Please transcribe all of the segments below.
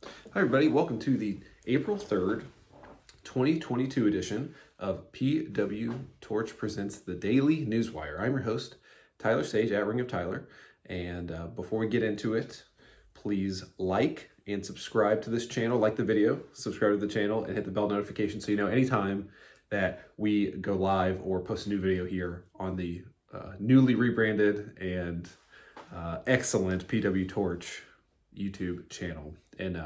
Hi, everybody. Welcome to the April 3rd, 2022 edition of PWTorch Presents the Daily Newswire. I'm your host, Tyler Sage at Ring of Tyler. And before we get into it, please like and subscribe to this channel. Like the video, subscribe to the channel, and hit the bell notification so you know anytime that we go live or post a new video here on the newly rebranded and excellent PWTorch YouTube channel. And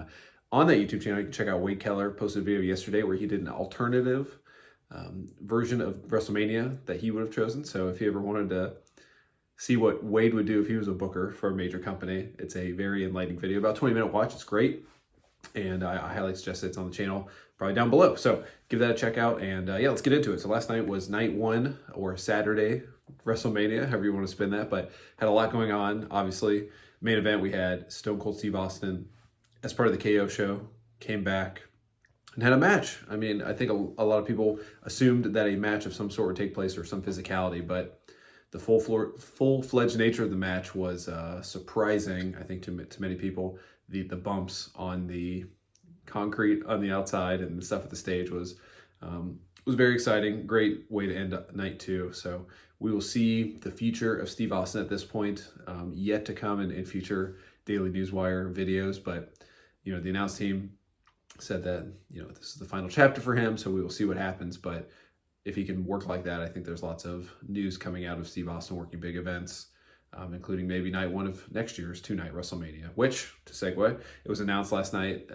on that YouTube channel, you can check out Wade Keller posted a video yesterday where he did an alternative version of WrestleMania that he would have chosen. So if you ever wanted to see what Wade would do if he was a booker for a major company, it's a very enlightening video, about 20-minute watch. It's great. And I highly suggest it's on the channel, probably down below. So give that a check out. And yeah, let's get into it. So last night was night one, or Saturday WrestleMania, however you want to spin that, but had a lot going on. Obviously, main event, we had Stone Cold Steve Austin as part of the KO show, came back and had a match. I mean, I think a lot of people assumed that a match of some sort would take place or some physicality, but the full-fledged nature of the match was surprising, I think, to many people. The bumps on the concrete on the outside and the stuff at the stage was very exciting. Great way to end night two. So we will see the future of Steve Austin at this point, yet to come in future Daily Newswire videos. But you know, the announce team said that, you know, this is the final chapter for him, so we will see what happens. But if he can work like that, I think there's lots of news coming out of Steve Austin working big events, including maybe night one of next year's two-night WrestleMania, which, to segue, it was announced last night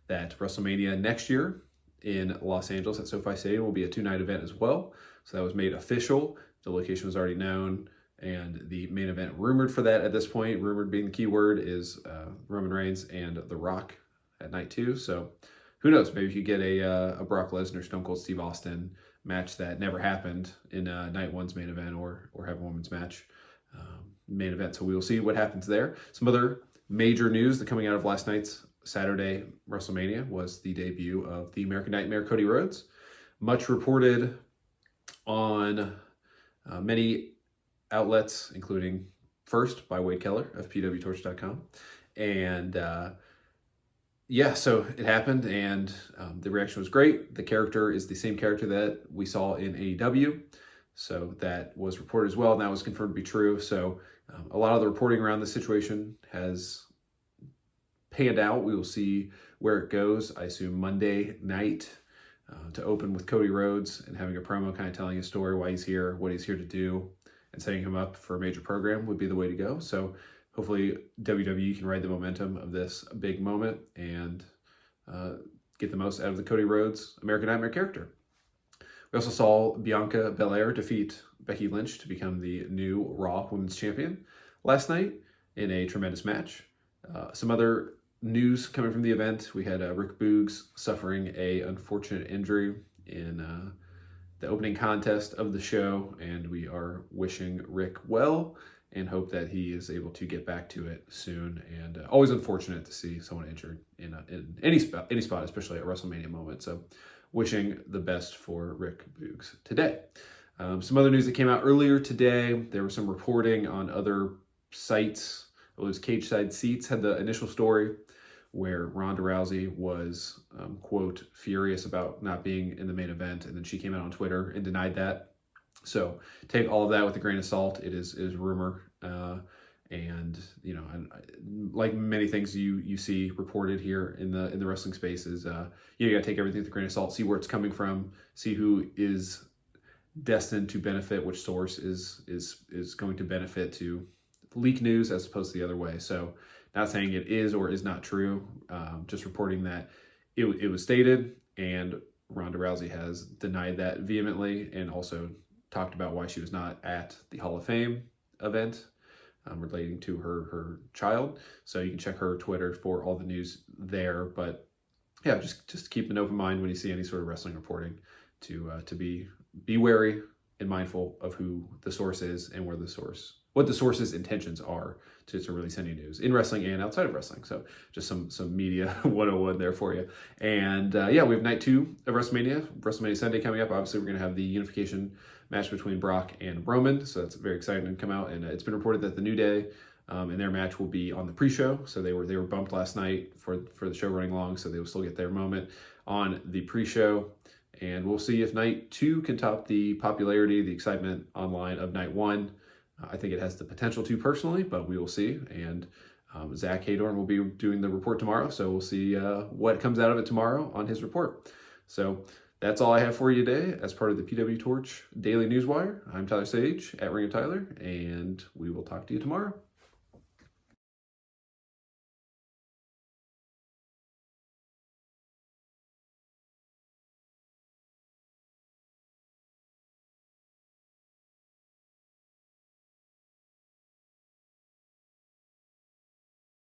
that WrestleMania next year in Los Angeles at SoFi Stadium will be a two-night event as well. So that was made official. The location was already known, and the main event rumored for that at this point, rumored being the key word, is Roman Reigns and The Rock at night two. So who knows? Maybe if you get a Brock Lesnar, Stone Cold Steve Austin match that never happened in night one's main event, or have a women's match main event. So we will see what happens there. Some other major news that coming out of last night's Saturday WrestleMania was the debut of the American Nightmare, Cody Rhodes. Much reported on many outlets, including first by Wade Keller of PWTorch.com. And yeah, so it happened, and the reaction was great. The character is the same character that we saw in AEW. So that was reported as well, and that was confirmed to be true. So a lot of the reporting around the situation has panned out. We will see where it goes. I assume Monday night to open with Cody Rhodes and having a promo kind of telling his story, why he's here, what he's here to do, and setting him up for a major program would be the way to go. So hopefully WWE can ride the momentum of this big moment and get the most out of the Cody Rhodes American Nightmare character. We also saw Bianca Belair defeat Becky Lynch to become the new Raw Women's Champion last night in a tremendous match. Some other news coming from the event: we had Rick Boogs suffering a unfortunate injury in the opening contest of the show, and we are wishing Rick well and hope that he is able to get back to it soon. And always unfortunate to see someone injured in any spot, especially at WrestleMania moment. So wishing the best for Rick Boogs today. Some other news that came out earlier today: there was some reporting on other sites. It was Cage Side Seats had the initial story where Ronda Rousey was, quote, furious about not being in the main event, and then she came out on Twitter and denied that. So take all of that with a grain of salt. It is rumor, and you know, like many things you see reported here in the wrestling space, is you got to take everything with a grain of salt, see where it's coming from, see who is destined to benefit, which source is going to benefit to leak news as opposed to the other way. So not saying it is or is not true, just reporting that it was stated, and Ronda Rousey has denied that vehemently, and also talked about why she was not at the Hall of Fame event relating to her child. So you can check her Twitter for all the news there. But yeah, just keep an open mind when you see any sort of wrestling reporting to be wary and mindful of who the source is and what the source's intentions are to release any news in wrestling and outside of wrestling. So just some media 101 there for you. And yeah, we have night two of WrestleMania Sunday coming up. Obviously, we're going to have the unification match between Brock and Roman. So that's very exciting to come out. And it's been reported that the New Day and their match will be on the pre-show. So they were bumped last night for the show running long, so they will still get their moment on the pre-show. And we'll see if Night 2 can top the popularity, the excitement online of Night 1. I think it has the potential to personally, but we will see. And Zach Haydorn will be doing the report tomorrow, so we'll see what comes out of it tomorrow on his report. So that's all I have for you today as part of the PWTorch Daily Newswire. I'm Tyler Sage at Ring of Tyler, and we will talk to you tomorrow.